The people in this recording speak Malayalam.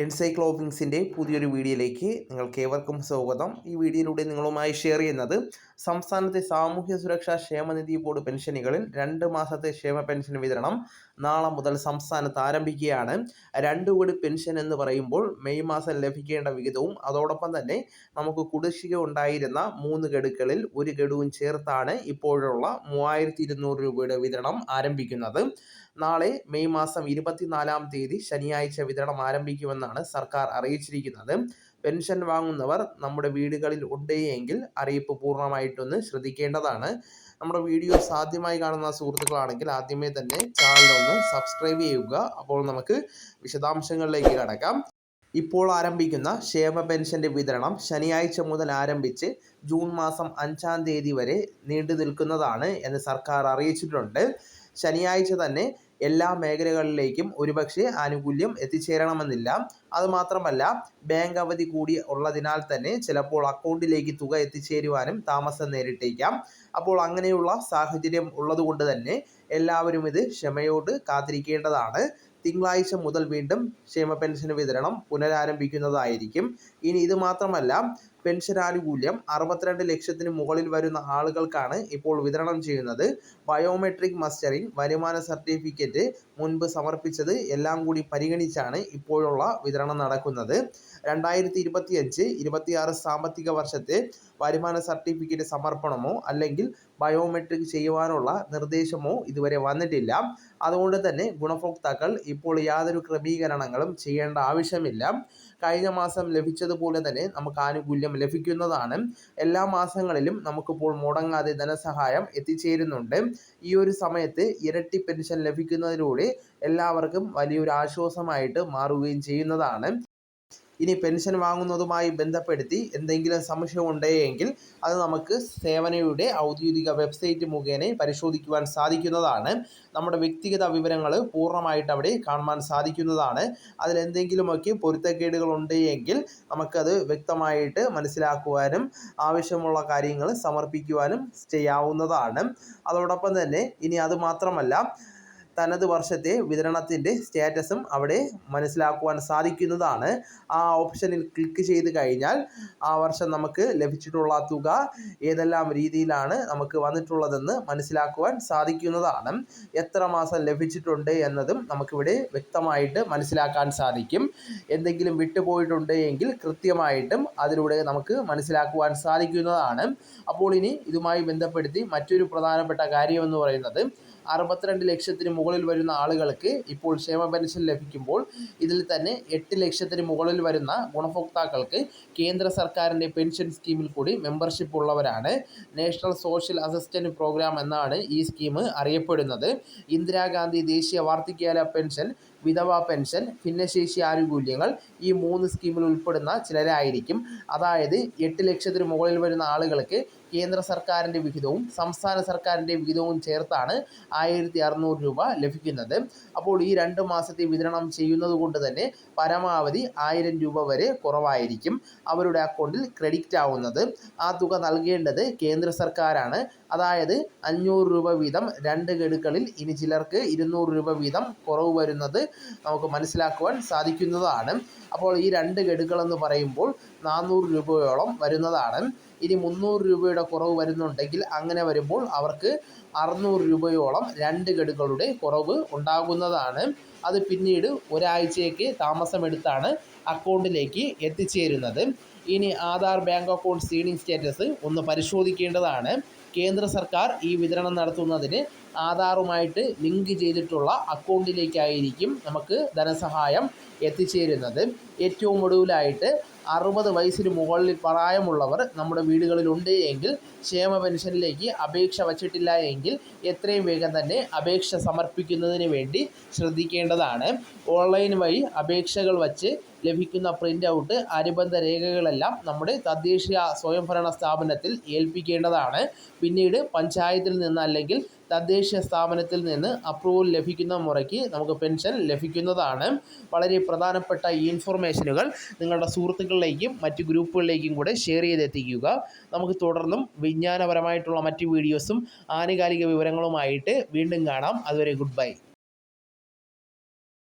എൻസൈക്ലോപിങ്സിൻ്റെ പുതിയൊരു വീഡിയോയിലേക്ക് നിങ്ങൾക്ക് ഏവർക്കും സ്വാഗതം. ഈ വീഡിയോയിലൂടെ നിങ്ങളുമായി ഷെയർ ചെയ്യുന്നത് സംസ്ഥാനത്തെ സാമൂഹ്യ സുരക്ഷാ ക്ഷേമനിധി ബോർഡ് പെൻഷനുകളിൽ 2 മാസത്തെ ക്ഷേമ പെൻഷൻ വിതരണം നാളെ മുതൽ സംസ്ഥാനത്ത് ആരംഭിക്കുകയാണ്. 2 കോടി പെൻഷൻ എന്ന് പറയുമ്പോൾ മെയ് മാസം ലഭിക്കേണ്ട വിഹിതവും അതോടൊപ്പം തന്നെ നമുക്ക് കുടിശ്ശിക ഉണ്ടായിരുന്ന 3 ഗഡുക്കളിൽ ഒരു ഗഡുവും ചേർത്താണ് ഇപ്പോഴുള്ള 3200 രൂപയുടെ വിതരണം ആരംഭിക്കുന്നത്. നാളെ മെയ് മാസം 24-ാം തീയതി ശനിയാഴ്ച വിതരണം ആരംഭിക്കുമെന്നാണ് സർക്കാർ അറിയിച്ചിരിക്കുന്നത്. പെൻഷൻ വാങ്ങുന്നവർ നമ്മുടെ വീടുകളിൽ ഉണ്ട് എങ്കിൽ അറിയിപ്പ് പൂർണ്ണമായിട്ടൊന്ന് ശ്രദ്ധിക്കേണ്ടതാണ്. നമ്മുടെ വീഡിയോസ് ആദ്യമായി കാണുന്ന സുഹൃത്തുക്കളാണെങ്കിൽ ആദ്യമേ തന്നെ ചാനലൊന്ന് സബ്സ്ക്രൈബ് ചെയ്യുക. അപ്പോൾ നമുക്ക് വിശദാംശങ്ങളിലേക്ക് കടക്കാം. ഇപ്പോൾ ആരംഭിക്കുന്ന ക്ഷേമ പെൻഷൻ്റെ വിതരണം ശനിയാഴ്ച മുതൽ ആരംഭിച്ച് ജൂൺ മാസം 5-ാം തീയതി വരെ നീണ്ടു നിൽക്കുന്നതാണ് എന്ന് സർക്കാർ അറിയിച്ചിട്ടുണ്ട്. ശനിയാഴ്ച തന്നെ എല്ലാ മേഖലകളിലേക്കും ഒരുപക്ഷെ ആനുകൂല്യം എത്തിച്ചേരണമെന്നില്ല. അതുമാത്രമല്ല, ബാങ്ക് അവധി കൂടി ഉള്ളതിനാൽ തന്നെ ചിലപ്പോൾ അക്കൗണ്ടിലേക്ക് തുക എത്തിച്ചേരുവാനും താമസം നേരിട്ടേക്കാം. അപ്പോൾ അങ്ങനെയുള്ള സാഹചര്യം ഉള്ളതുകൊണ്ട് തന്നെ എല്ലാവരും ഇത് ക്ഷമയോട് കാത്തിരിക്കേണ്ടതാണ്. തിങ്കളാഴ്ച മുതൽ വീണ്ടും ക്ഷേമ പെൻഷൻ വിതരണം പുനരാരംഭിക്കുന്നതായിരിക്കും. ഇനി ഇത് മാത്രമല്ല, പെൻഷൻ ആനുകൂല്യം 62 ലക്ഷത്തിന് മുകളിൽ വരുന്ന ആളുകൾക്കാണ് ഇപ്പോൾ വിതരണം ചെയ്യുന്നത്. ബയോമെട്രിക് മസ്റ്ററിംഗ്, വരുമാന സർട്ടിഫിക്കറ്റ് മുൻപ് സമർപ്പിച്ചത് എല്ലാം കൂടി പരിഗണിച്ചാണ് ഇപ്പോഴുള്ള വിതരണം നടക്കുന്നത്. 2025-26 സാമ്പത്തിക വർഷത്തെ വരുമാന സർട്ടിഫിക്കറ്റ് സമർപ്പണമോ അല്ലെങ്കിൽ ബയോമെട്രിക് ചെയ്യുവാനുള്ള നിർദ്ദേശമോ ഇതുവരെ വന്നിട്ടില്ല. അതുകൊണ്ട് തന്നെ ഗുണഭോക്താക്കൾ ഇപ്പോൾ യാതൊരു ക്രമീകരണങ്ങളും ചെയ്യേണ്ട ആവശ്യമില്ല. കഴിഞ്ഞ മാസം ലഭിച്ചതുപോലെ തന്നെ നമുക്ക് ആനുകൂല്യം ലഭിക്കുന്നതാണ്. എല്ലാ മാസങ്ങളിലും നമുക്കിപ്പോൾ മുടങ്ങാതെ ധനസഹായം എത്തിച്ചേരുന്നുണ്ട്. ഈ ഒരു സമയത്ത് ഇരട്ടി പെൻഷൻ ലഭിക്കുന്നതിലൂടെ എല്ലാവർക്കും വലിയൊരു ആശ്വാസമായിട്ട് മാറുകയും ചെയ്യുന്നതാണ്. ഇനി പെൻഷൻ വാങ്ങുന്നതുമായി ബന്ധപ്പെടുത്തി എന്തെങ്കിലും സംശയം ഉണ്ടെങ്കിൽ അത് നമുക്ക് സേവനയുടെ ഔദ്യോഗിക വെബ്സൈറ്റ് മുഖേന പരിശോധിക്കുവാൻ സാധിക്കുന്നതാണ്. നമ്മുടെ വ്യക്തിഗത വിവരങ്ങൾ പൂർണ്ണമായിട്ട് അവിടെ കാണുവാൻ സാധിക്കുന്നതാണ്. അതിലെന്തെങ്കിലുമൊക്കെ പൊരുത്തക്കേടുകൾ ഉണ്ടെങ്കിൽ നമുക്കത് വ്യക്തമായിട്ട് മനസ്സിലാക്കുവാനും ആവശ്യമുള്ള കാര്യങ്ങൾ സമർപ്പിക്കുവാനും ചെയ്യാവുന്നതാണ്. അതോടൊപ്പം തന്നെ ഇനി അത് മാത്രമല്ല, തനത് വർഷത്തെ വിതരണത്തിൻ്റെ സ്റ്റാറ്റസും അവിടെ മനസ്സിലാക്കുവാൻ സാധിക്കുന്നതാണ്. ആ ഓപ്ഷനിൽ ക്ലിക്ക് ചെയ്ത് കഴിഞ്ഞാൽ ആ വർഷം നമുക്ക് ലഭിച്ചിട്ടുള്ള തുക ഏതെല്ലാം രീതിയിലാണ് നമുക്ക് വന്നിട്ടുള്ളതെന്ന് മനസ്സിലാക്കുവാൻ സാധിക്കുന്നതാണ്. എത്ര മാസം ലഭിച്ചിട്ടുണ്ട് എന്നതും നമുക്കിവിടെ വ്യക്തമായിട്ട് മനസ്സിലാക്കാൻ സാധിക്കും. എന്തെങ്കിലും വിട്ടുപോയിട്ടുണ്ട് എങ്കിൽ കൃത്യമായിട്ടും അതിലൂടെ നമുക്ക് മനസ്സിലാക്കുവാൻ സാധിക്കുന്നതാണ്. അപ്പോൾ ഇനി ഇതുമായി ബന്ധപ്പെടുത്തി മറ്റൊരു പ്രധാനപ്പെട്ട കാര്യമെന്ന് പറയുന്നത്, 62 ലക്ഷത്തിന് മുകളിൽ വരുന്ന ആളുകൾക്ക് ഇപ്പോൾ ക്ഷേമ പെൻഷൻ ലഭിക്കുമ്പോൾ ഇതിൽ തന്നെ 8 ലക്ഷത്തിന് മുകളിൽ വരുന്ന ഗുണഭോക്താക്കൾക്ക് കേന്ദ്ര സർക്കാരിൻ്റെ പെൻഷൻ സ്കീമിൽ കൂടി മെമ്പർഷിപ്പ് ഉള്ളവരാണ്. നാഷണൽ സോഷ്യൽ അസിസ്റ്റൻറ്റ് പ്രോഗ്രാം എന്നാണ് ഈ സ്കീം അറിയപ്പെടുന്നത്. ഇന്ദിരാഗാന്ധി ദേശീയ വാർദ്ധക്യകാല പെൻഷൻ, വിധവ പെൻഷൻ, ഭിന്നശേഷി ആനുകൂല്യങ്ങൾ, ഈ 3 സ്കീമിൽ ഉൾപ്പെടുന്ന ചിലരായിരിക്കും. അതായത് 8 ലക്ഷത്തിന് മുകളിൽ വരുന്ന ആളുകൾക്ക് കേന്ദ്ര സർക്കാരിൻ്റെ വിഹിതവും സംസ്ഥാന സർക്കാരിൻ്റെ വിഹിതവും ചേർത്താണ് 1600 രൂപ ലഭിക്കുന്നത്. അപ്പോൾ ഈ 2 മാസത്തെ വിതരണം ചെയ്യുന്നത് കൊണ്ട് തന്നെ പരമാവധി 1000 രൂപ വരെ കുറവായിരിക്കും അവരുടെ അക്കൗണ്ടിൽ ക്രെഡിറ്റ് ആവുന്നത്. ആ തുക നൽകേണ്ടത് കേന്ദ്ര സർക്കാരാണ്. അതായത് 500 രൂപ വീതം 2 ഗഡുക്കളിൽ ഇനി ചിലർക്ക് 200 രൂപ വീതം കുറവ് വരുന്നത് നമുക്ക് മനസ്സിലാക്കുവാൻ സാധിക്കുന്നതാണ്. അപ്പോൾ ഈ 2 ഗഡുക്കളെന്ന് പറയുമ്പോൾ 400 രൂപയോളം വരുന്നതാണ്. ഇനി 300 രൂപയുടെ കുറവ് വരുന്നുണ്ടെങ്കിൽ അങ്ങനെ വരുമ്പോൾ അവർക്ക് 600 രൂപയോളം 2 ഗഡുക്കളുടെ കുറവ് ഉണ്ടാകുന്നതാണ്. അത് പിന്നീട് ഒരാഴ്ചയ്ക്ക് താമസമെടുത്താണ് അക്കൗണ്ടിലേക്ക് എത്തിച്ചേരുന്നത്. ഇനി Aadhaar bank account seeding status ഒന്ന് പരിശോധിക്കേണ്ടതാണ്. കേന്ദ്ര സർക്കാർ ഈ വിതരണം നടത്തുന്നതിന് ആധാറുമായിട്ട് ലിങ്ക് ചെയ്തിട്ടുള്ള അക്കൗണ്ടിലേക്കായിരിക്കും നമുക്ക് ധനസഹായം എത്തിച്ചേരുന്നത്. ഏറ്റവും ഒടുവിലായിട്ട് 60 വയസ്സിന് മുകളിൽ പ്രായമുള്ളവർ നമ്മുടെ വീടുകളിലുണ്ട് എങ്കിൽ ക്ഷേമ പെൻഷനിലേക്ക് അപേക്ഷ വച്ചിട്ടില്ല എങ്കിൽ എത്രയും വേഗം തന്നെ അപേക്ഷ സമർപ്പിക്കുന്നതിന് വേണ്ടി ശ്രദ്ധിക്കേണ്ടതാണ്. ഓൺലൈൻ വഴി അപേക്ഷകൾ വച്ച് ലഭിക്കുന്ന പ്രിൻ്റ് ഔട്ട്, അനുബന്ധ രേഖകളെല്ലാം നമ്മുടെ തദ്ദേശീയ സ്വയംഭരണ സ്ഥാപനത്തിൽ ഏൽപ്പിക്കേണ്ടതാണ്. പിന്നീട് പഞ്ചായത്തിൽ നിന്ന് അല്ലെങ്കിൽ തദ്ദേശീയ സ്ഥാപനത്തിൽ നിന്ന് അപ്രൂവൽ ലഭിക്കുന്ന മുറയ്ക്ക് നമുക്ക് പെൻഷൻ ലഭിക്കുന്നതാണ്. വളരെ പ്രധാനപ്പെട്ട ഈ ഇൻഫർമേഷനുകൾ നിങ്ങളുടെ സുഹൃത്തുക്കളിലേക്കും മറ്റ് ഗ്രൂപ്പുകളിലേക്കും കൂടെ ഷെയർ ചെയ്തെത്തിക്കുക. നമുക്ക് തുടർന്നും വിജ്ഞാനപരമായിട്ടുള്ള മറ്റ് വീഡിയോസും ആനുകാലിക വിവരങ്ങളുമായിട്ട് വീണ്ടും കാണാം. അതുവരെ ഗുഡ് ബൈ.